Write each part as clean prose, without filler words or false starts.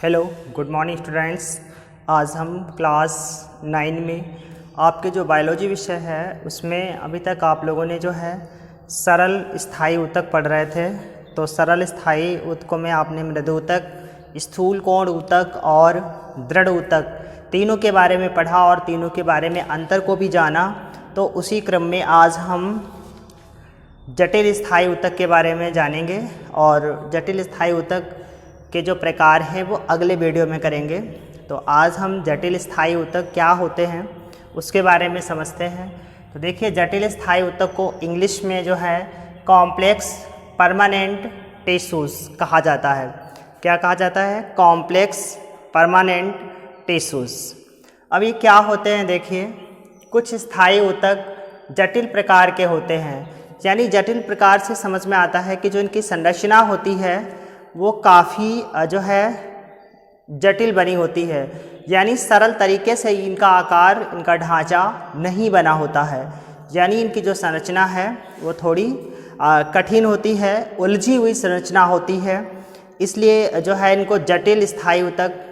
Hello good morning students. आज हम class 9 में आपके जो बायोलॉजी विषय है उसमें अभी तक आप लोगों ने जो है सरल स्थायी ऊतक पढ़ रहे थे। तो सरल स्थायी ऊतकों में आपने मृदु ऊतक, स्थूल कोण ऊतक और दृढ़ ऊतक तीनों के बारे में पढ़ा और तीनों के बारे में अंतर को भी जाना। तो उसी क्रम में आज हम जटिल स्थायी ऊतक के बारे में जानेंगे और जटिल स्थायी ऊतक के जो प्रकार हैं वो अगले वीडियो में करेंगे। तो आज हम जटिल स्थायी ऊतक क्या होते हैं उसके बारे में समझते हैं। तो देखिए, जटिल स्थायी ऊतक को इंग्लिश में जो है कॉम्प्लेक्स परमानेंट टिश्यूज कहा जाता है। क्या कहा जाता है? Complex permanent tissues. अब ये क्या होते हैं? देखिए, कुछ स्थायी ऊतक जटिल प्रकार के होते हैं, यानी जटिल प्रकार से समझ में आता है कि जो इनकी संरचना होती है वो काफ़ी जो है जटिल बनी होती है, यानी सरल तरीके से इनका आकार, इनका ढांचा नहीं बना होता है। यानी इनकी जो संरचना है वो थोड़ी कठिन होती है, उलझी हुई संरचना होती है। इसलिए जो है इनको जटिल स्थायी ऊतक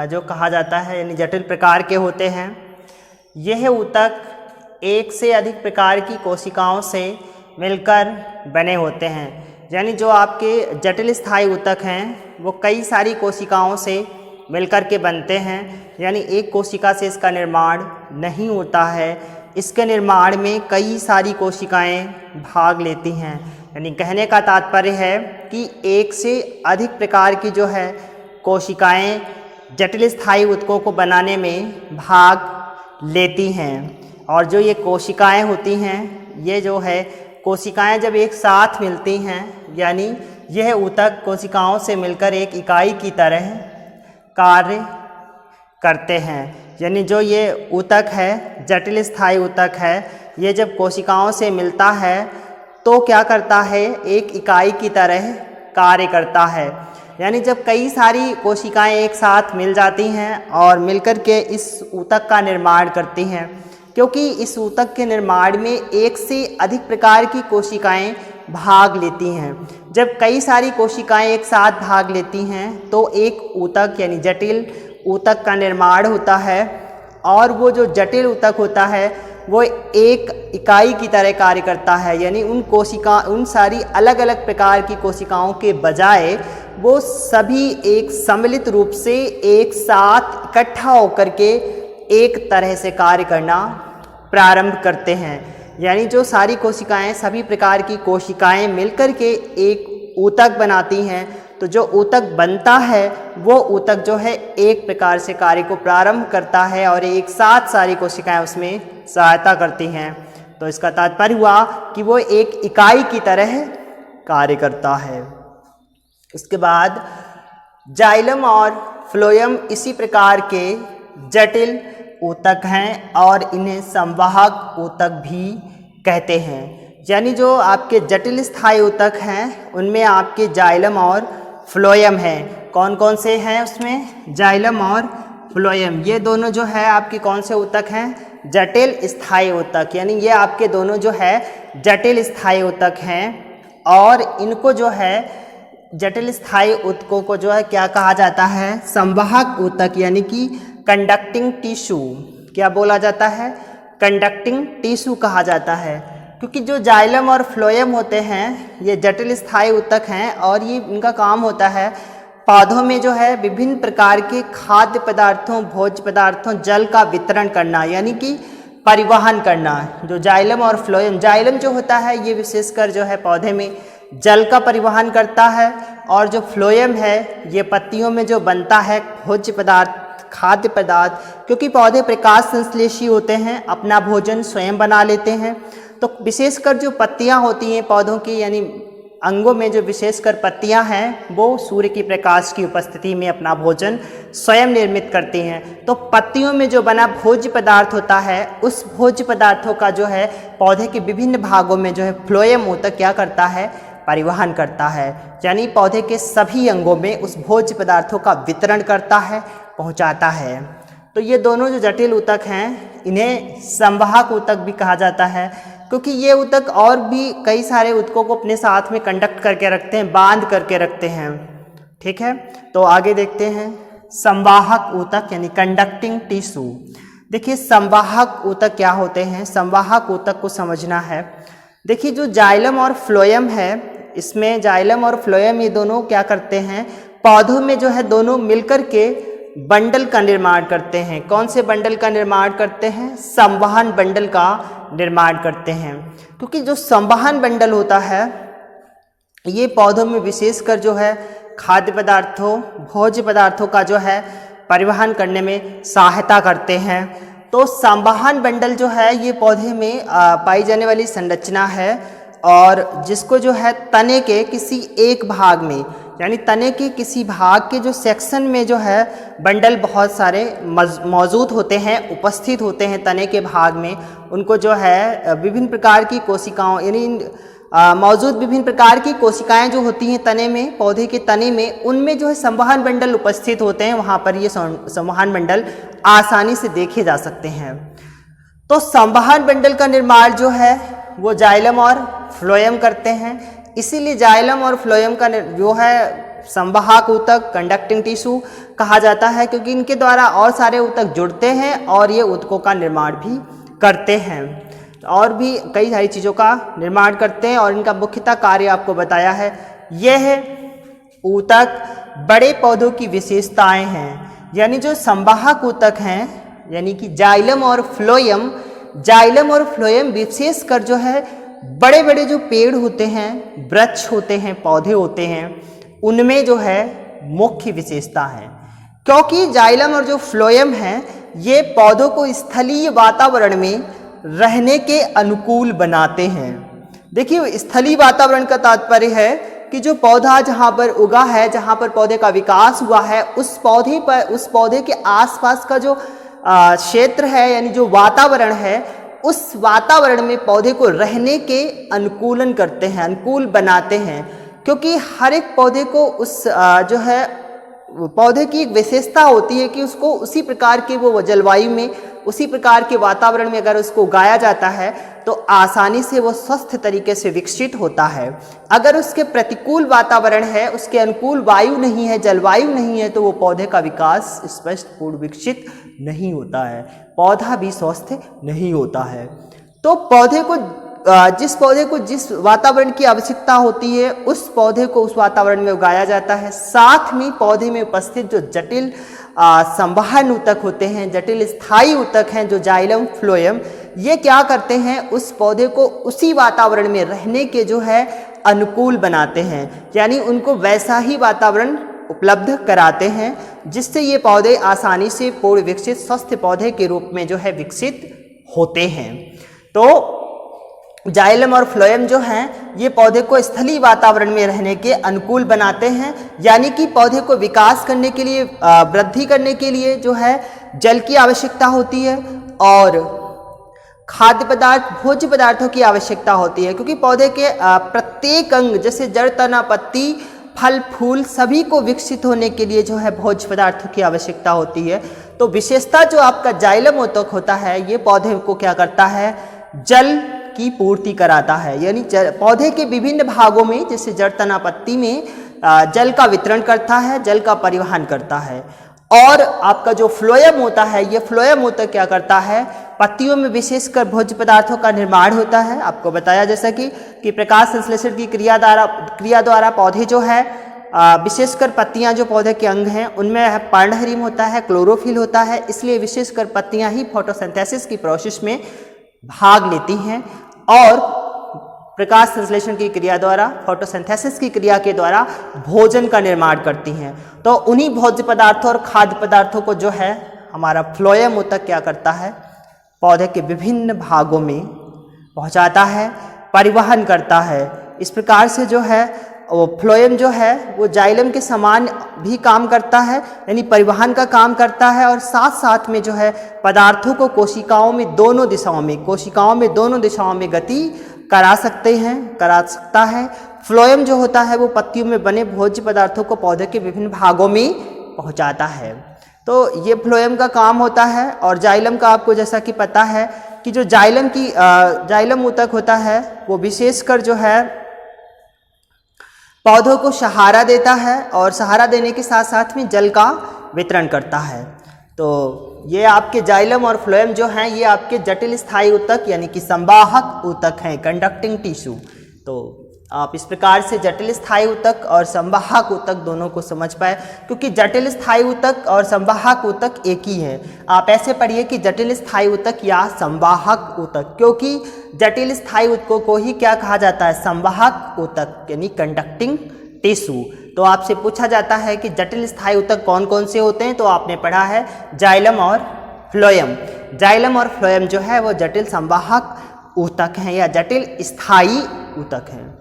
जो कहा जाता है, यानी जटिल प्रकार के होते हैं। यह ऊतक एक से अधिक प्रकार की कोशिकाओं से मिलकर बने होते हैं। यानी जो आपके जटिल स्थायी ऊतक हैं वो कई सारी कोशिकाओं से मिलकर के बनते हैं, यानी एक कोशिका से इसका निर्माण नहीं होता है। इसके निर्माण में कई सारी कोशिकाएं भाग लेती हैं। यानी कहने का तात्पर्य है कि एक से अधिक प्रकार की जो है कोशिकाएं जटिल स्थायी ऊतकों को बनाने में भाग लेती हैं। और जो ये कोशिकाएं होती हैं, ये जो है कोशिकाएं जब एक साथ मिलती हैं, यानी यह ऊतक कोशिकाओं से मिलकर एक इकाई की तरह कार्य करते हैं। यानी जो ये ऊतक है, जटिल स्थायी ऊतक है, ये जब कोशिकाओं से मिलता है तो क्या करता है? एक इकाई की तरह कार्य करता है। यानी जब कई सारी कोशिकाएं एक साथ मिल जाती हैं और मिलकर के इस ऊतक का निर्माण करती हैं, क्योंकि इस ऊतक के निर्माण में एक से अधिक प्रकार की कोशिकाएं भाग लेती हैं। जब कई सारी कोशिकाएं एक साथ भाग लेती हैं तो एक ऊतक यानी जटिल ऊतक का निर्माण होता है। और वो जो जटिल ऊतक होता है वो एक इकाई की तरह कार्य करता है, यानी उन सारी अलग अलग प्रकार की कोशिकाओं के बजाय वो सभी एक सम्मिलित रूप से एक साथ इकट्ठा होकर के एक तरह से कार्य करना प्रारंभ करते हैं। यानी जो सारी कोशिकाएं, सभी प्रकार की कोशिकाएं मिलकर के एक ऊतक बनाती हैं, तो जो ऊतक बनता है वो ऊतक जो है एक प्रकार से कार्य को प्रारंभ करता है और एक साथ सारी कोशिकाएं उसमें सहायता करती हैं। तो इसका तात्पर्य हुआ कि वो एक इकाई की तरह कार्य करता है। इसके बाद जाइलम और फ्लोएम इसी प्रकार के जटिल ऊतक हैं और इन्हें संवाहक ऊतक भी कहते हैं। यानी जो आपके जटिल स्थायी ऊतक हैं उनमें आपके जाइलम और फ्लोएम हैं। कौन कौन से हैं उसमें? जाइलम और फ्लोएम, ये दोनों जो है आपके कौन से ऊतक हैं? जटिल स्थायी ऊतक। यानी ये आपके दोनों जो है जटिल स्थायी ऊतक हैं और इनको जो है जटिल स्थायी ऊतकों को जो है क्या कहा जाता है? संवाहक ऊतक, यानी कि कंडक्टिंग टिश्यू। क्या बोला जाता है? कंडक्टिंग टिश्यू कहा जाता है। क्योंकि जो जाइलम और फ्लोएम होते हैं ये जटिल स्थायी ऊतक हैं और ये इनका काम होता है पौधों में जो है विभिन्न प्रकार के खाद्य पदार्थों, भोज्य पदार्थों, जल का वितरण करना, यानी कि परिवहन करना। जो जाइलम और फ्लोएम, जाइलम जो होता है ये विशेषकर जो है पौधे में जल का परिवहन करता है और जो फ्लोएम है ये पत्तियों में जो बनता है भोज्य पदार्थ, खाद्य पदार्थ। क्योंकि पौधे प्रकाश संश्लेषी होते हैं, अपना भोजन स्वयं बना लेते हैं, तो विशेषकर जो पत्तियां होती हैं पौधों की, यानी अंगों में जो विशेषकर पत्तियां हैं वो सूर्य की प्रकाश की उपस्थिति में अपना भोजन स्वयं निर्मित करती हैं। तो पत्तियों में जो बना भोज्य पदार्थ होता है उस भोज्य पदार्थों का जो है पौधे के विभिन्न भागों में जो है फ्लोएम ऊतक क्या करता है? परिवहन करता है। यानी पौधे के सभी अंगों में उस भोज्य पदार्थों का वितरण करता है, पहुंचाता है। तो ये दोनों जो जटिल ऊतक हैं इन्हें संवाहक ऊतक भी कहा जाता है, क्योंकि ये ऊतक और भी कई सारे ऊतकों को अपने साथ में कंडक्ट करके रखते हैं, बांध करके रखते हैं। ठीक है, तो आगे देखते हैं। संवाहक ऊतक यानी कंडक्टिंग टिश्यू। देखिए संवाहक ऊतक क्या होते हैं, संवाहक ऊतक को समझना है। देखिए जो जाइलम और फ्लोएम है, इसमें जाइलम और फ्लोएम ये दोनों क्या करते हैं, पौधों में जो है दोनों मिलकर के बंडल का निर्माण करते हैं। कौन से बंडल का निर्माण करते हैं, संवहन बंडल का निर्माण करते हैं। क्योंकि जो संवहन बंडल होता है ये पौधों में विशेषकर जो है खाद्य पदार्थों, भोज्य पदार्थों का जो है परिवहन करने में सहायता करते हैं। तो संवहन बंडल जो है ये पौधे में पाई जाने वाली संरचना है, और जिसको जो है तने के किसी एक भाग में, यानी तने के किसी भाग के जो सेक्शन में जो है बंडल बहुत सारे मौजूद होते हैं, उपस्थित होते हैं तने के भाग में। उनको जो है विभिन्न प्रकार की कोशिकाओं यानी मौजूद विभिन्न प्रकार की कोशिकाएं जो होती हैं तने में, पौधे के तने में, उनमें जो है संवहन बंडल उपस्थित होते हैं। वहाँ पर ये संवहन बंडल आसानी से देखे जा सकते हैं। तो संवहन बंडल का निर्माण जो है वो जाइलम और फ्लोएम करते हैं। इसीलिए जाइलम और फ्लोएम का जो है संवाहक ऊतक, कंडक्टिंग टिश्यू कहा जाता है, क्योंकि इनके द्वारा और सारे ऊतक जुड़ते हैं और ये ऊतकों का निर्माण भी करते हैं, और भी कई सारी चीज़ों का निर्माण करते हैं। और इनका मुख्यतः कार्य आपको बताया है। यह ऊतक बड़े पौधों की विशेषताएं हैं, यानी जो संवाहक ऊतक हैं, यानी कि जाइलम और फ्लोएम विशेषकर जो है बड़े बड़े जो पेड़ होते हैं, वृक्ष होते हैं, पौधे होते हैं, उनमें जो है मुख्य विशेषता है। क्योंकि जाइलम और जो फ्लोएम है ये पौधों को स्थलीय वातावरण में रहने के अनुकूल बनाते हैं। देखिए स्थलीय वातावरण का तात्पर्य है कि जो पौधा जहाँ पर उगा है, जहाँ पर पौधे का विकास हुआ है, उस पौधे के आसपास का जो क्षेत्र है, यानी जो वातावरण है, उस वातावरण में पौधे को रहने के अनुकूलन करते हैं, अनुकूल बनाते हैं। क्योंकि हर एक पौधे को उस जो है पौधे की एक विशेषता होती है कि उसको उसी प्रकार के वो जलवायु में, उसी प्रकार के वातावरण में अगर उसको उगाया जाता है तो आसानी से वो स्वस्थ तरीके से विकसित होता है। अगर उसके प्रतिकूल वातावरण है, उसके अनुकूल वायु नहीं है, जलवायु नहीं है, तो वो पौधे का विकास स्पष्ट पूर्ण विकसित नहीं होता है, पौधा भी स्वस्थ नहीं होता है। तो जिस पौधे को जिस वातावरण की आवश्यकता होती है उस पौधे को उस वातावरण में उगाया जाता है। साथ में पौधे में उपस्थित जो जटिल संवहन ऊतक होते हैं, जटिल स्थायी ऊतक हैं, जो जाइलम फ्लोएम, ये क्या करते हैं, उस पौधे को उसी वातावरण में रहने के जो है अनुकूल बनाते हैं, यानी उनको वैसा ही वातावरण उपलब्ध कराते हैं जिससे ये पौधे आसानी से पूर्ण विकसित स्वस्थ पौधे के रूप में जो है विकसित होते हैं। तो जाइलम और फ्लोएम जो हैं ये पौधे को स्थलीय वातावरण में रहने के अनुकूल बनाते हैं, यानी कि पौधे को विकास करने के लिए, वृद्धि करने के लिए जो है जल की आवश्यकता होती है और खाद्य पदार्थ, भोज्य पदार्थों की आवश्यकता होती है। क्योंकि पौधे के प्रत्येक अंग जैसे जड़, तना, पत्ती, फल, फूल सभी को विकसित होने के लिए जो है भोज्य पदार्थों की आवश्यकता होती है। तो विशेषता जो आपका जाइलम ऊतक होता है ये पौधे को क्या करता है, जल की पूर्ति कराता है, यानी पौधे के विभिन्न भागों में जैसे जड़, तना, पत्ती में जल का वितरण करता है, जल का परिवहन करता है। और आपका जो फ्लोएम होता है, ये फ्लोएम ऊतक क्या करता है, पत्तियों में विशेषकर भोज्य पदार्थों का निर्माण होता है। आपको बताया जैसा कि प्रकाश संश्लेषण की क्रिया द्वारा पौधे जो है विशेषकर पत्तियां जो पौधे के अंग हैं उनमें पर्णहरिम होता है, क्लोरोफिल होता है, इसलिए विशेषकर पत्तियां ही फोटोसिंथेसिस की प्रोसेस में भाग लेती हैं और प्रकाश संश्लेषण की क्रिया द्वारा, फोटोसिंथेसिस की क्रिया के द्वारा भोजन का निर्माण करती हैं। तो उन्हीं भोज्य पदार्थों और खाद्य पदार्थों को जो है हमारा फ्लोएम ऊतक क्या करता है, पौधे के विभिन्न भागों में पहुंचाता है, परिवहन करता है। इस प्रकार से जो है वो फ्लोएम जो है वो जाइलम के समान भी काम करता है, यानी परिवहन का काम करता है और साथ साथ में जो है पदार्थों को कोशिकाओं में दोनों दिशाओं में गति करा सकता है। फ्लोएम जो होता है वो पत्तियों में बने भोज्य पदार्थों को पौधे के विभिन्न भागों में पहुंचाता है। तो ये फ्लोएम का काम होता है। और जाइलम का आपको जैसा कि पता है कि जो जाइलम ऊतक होता है वो विशेषकर जो है पौधों को सहारा देता है और सहारा देने के साथ साथ में जल का वितरण करता है। तो ये आपके जाइलम और फ्लोएम जो हैं ये आपके जटिल स्थायी ऊतक यानी कि संवाहक ऊतक हैं, कंडक्टिंग टिश्यू। तो आप इस प्रकार से जटिल स्थायी ऊतक और संवाहक ऊतक दोनों को समझ पाए, क्योंकि जटिल स्थायी ऊतक और संवाहक ऊतक एक ही है। आप ऐसे पढ़िए कि जटिल स्थायी ऊतक या संवाहक ऊतक, क्योंकि जटिल स्थायी ऊतकों को ही क्या कहा जाता है, संवाहक ऊतक यानी कंडक्टिंग टिश्यू। तो आपसे पूछा जाता है कि जटिल स्थायी ऊतक कौन कौन से होते हैं, तो आपने पढ़ा है जाइलम और फ्लोएम। जाइलम और फ्लोएम जो है वो जटिल संवाहक ऊतक हैं या जटिल स्थायी ऊतक हैं।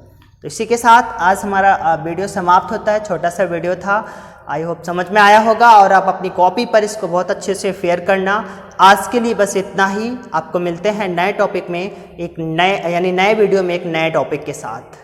तो इसी के साथ आज हमारा वीडियो समाप्त होता है। छोटा सा वीडियो था, आई होप समझ में आया होगा और आप अपनी कॉपी पर इसको बहुत अच्छे से फेयर करना। आज के लिए बस इतना ही। आपको मिलते हैं नए टॉपिक में, एक नए वीडियो में एक नए टॉपिक के साथ।